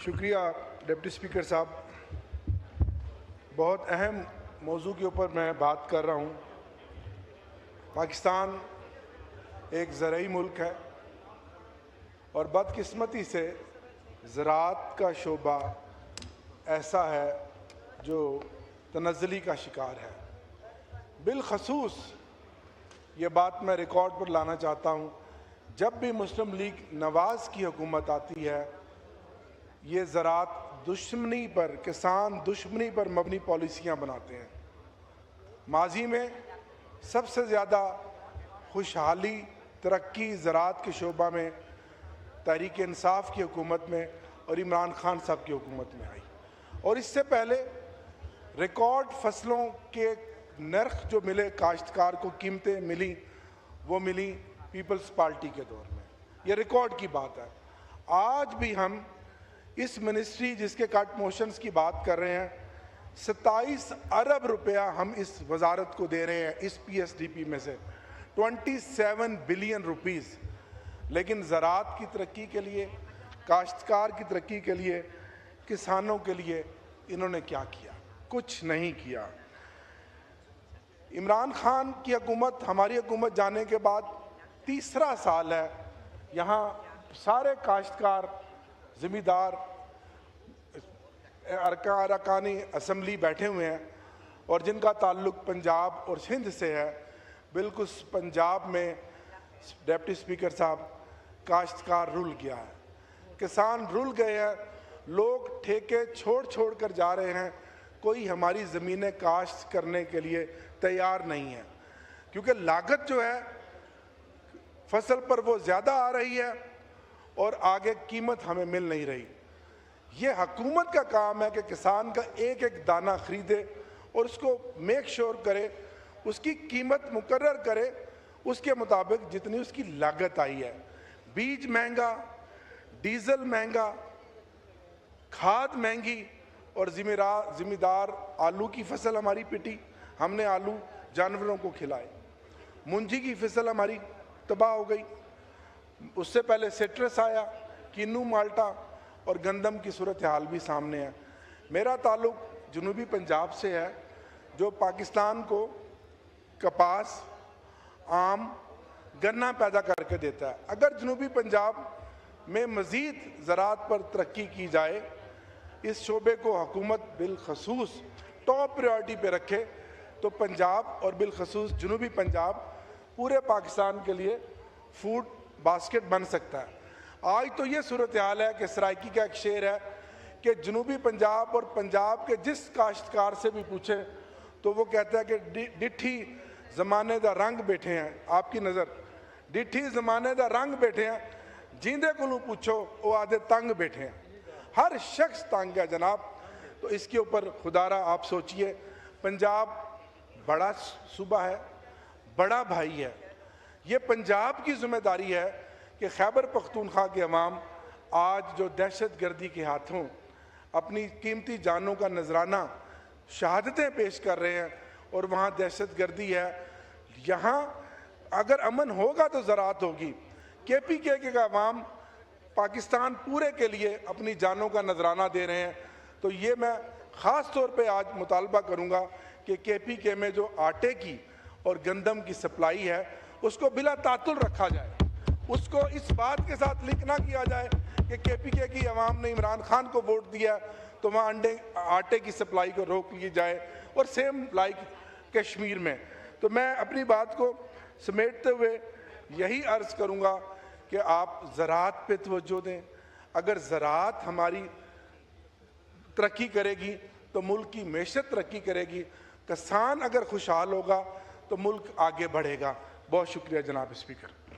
शुक्रिया deputy speaker साहब। बहुत अहम मौजू के ऊपर मैं बात कर रहा हूँ। पाकिस्तान एक ज़राई मुल्क है और बदकिस्मती से ज़राअत का शोबा ऐसा है जो तनज़्ज़ुली का शिकार है। बिलखसूस ये बात मैं रिकॉर्ड पर लाना चाहता हूँ, जब भी मुस्लिम लीग नवाज़ की हुकूमत आती है ये ज़राअत दुश्मनी पर, किसान दुश्मनी पर मबनी पॉलिसियाँ बनाते हैं। माजी में सबसे ज़्यादा खुशहाली तरक्की ज़राअत के शोबा में तहरीक इंसाफ की हुकूमत में और इमरान खान साहब की हुकूमत में आई, और इससे पहले रिकॉर्ड फसलों के नर्ख जो मिले काश्तकार को, कीमतें मिली, वो मिली पीपल्स पार्टी के दौर में। ये रिकॉर्ड की बात है। आज भी हम इस मिनिस्ट्री जिसके कट मोशंस की बात कर रहे हैं, 27 अरब रुपया हम इस वजारत को दे रहे हैं इस PSDP में से, 27 बिलियन रुपीज़। लेकिन ज़राअत की तरक्की के लिए, काश्तकार की तरक्की के लिए, किसानों के लिए इन्होंने क्या किया? कुछ नहीं किया। इमरान खान की हुकूमत, हमारी हुकूमत जाने के बाद तीसरा साल है, यहाँ सारे काश्तकार, ज़मींदार, अरकानी असम्बली बैठे हुए हैं और जिनका ताल्लुक़ पंजाब और सिंध से है। बिल्कुल पंजाब में डिप्टी स्पीकर साहब काश्तकार रुल गया है, किसान रुल गए हैं, लोग ठेके छोड़ कर जा रहे हैं। कोई हमारी ज़मीनें काश्त करने के लिए तैयार नहीं है, क्योंकि लागत जो है फसल पर वो ज़्यादा आ रही है और आगे कीमत हमें मिल नहीं रही। ये हुकूमत का काम है कि किसान का एक एक दाना ख़रीदे और उसको मेक श्योर करे, उसकी कीमत मुकर्रर करे उसके मुताबिक जितनी उसकी लागत आई है। बीज महंगा, डीज़ल महंगा, खाद महंगी और ज़िम्मेदार आलू की फसल हमारी पिटी, हमने आलू जानवरों को खिलाए। मुंजी की फसल हमारी तबाह हो गई। उससे पहले सिट्रस आया, किन्नू, माल्टा और गंदम की सूरत हाल भी सामने है। मेरा ताल्लुक़ जनूबी पंजाब से है, जो पाकिस्तान को कपास, आम, गन्ना पैदा करके देता है। अगर जनूबी पंजाब में मज़ीद ज़राअत पर तरक्की की जाए, इस शोबे को हुकूमत बिलखसूस टॉप प्रायोरिटी पे रखे, तो पंजाब और बिलखसूस जनूबी पंजाब पूरे पाकिस्तान के लिए फूड बास्केट बन सकता है। आज तो ये सूरत हाल है कि सराइकी का एक शेर है कि जनूबी पंजाब और पंजाब के जिस काश्तकार से भी पूछे तो वो कहता है कि डिठी ज़माने दा रंग बैठे हैं। आपकी नज़र, डिठी ज़माने दा रंग बैठे हैं, जिंदे को पूछो वो आधे तंग बैठे हैं। हर शख्स तंग है जनाब। तो इसके ऊपर खुदारा आप सोचिए। पंजाब बड़ा सूबा है, बड़ा भाई है। ये पंजाब की जिम्मेदारी है कि खैबर पख्तूनख्वा के अवाम आज जो दहशत गर्दी के हाथों अपनी कीमती जानों का नजराना शहादतें पेश कर रहे हैं और वहाँ दहशत गर्दी है, यहाँ अगर अमन होगा तो ज़राअत होगी। KPK के अवाम पाकिस्तान पूरे के लिए अपनी जानों का नजराना दे रहे हैं। तो ये मैं ख़ास तौर पे आज मुतालबा करूँगा कि KPK में जो आटे की और गंदम की सप्लाई है उसको बिला तातुल रखा जाए। उसको इस बात के साथ लिंक ना किया जाए कि KPK की आवाम ने इमरान खान को वोट दिया तो वहाँ आटे की सप्लाई को रोक ली जाए, और सेम लाइक कश्मीर में। तो मैं अपनी बात को समेटते हुए यही अर्ज़ करूँगा कि आप ज़राअत पे तवज्जो दें। अगर ज़राअत हमारी तरक्की करेगी तो मुल्क की मैशत तरक्की करेगी। किसान अगर खुशहाल होगा तो मुल्क आगे बढ़ेगा। बहुत शुक्रिया जनाब स्पीकर।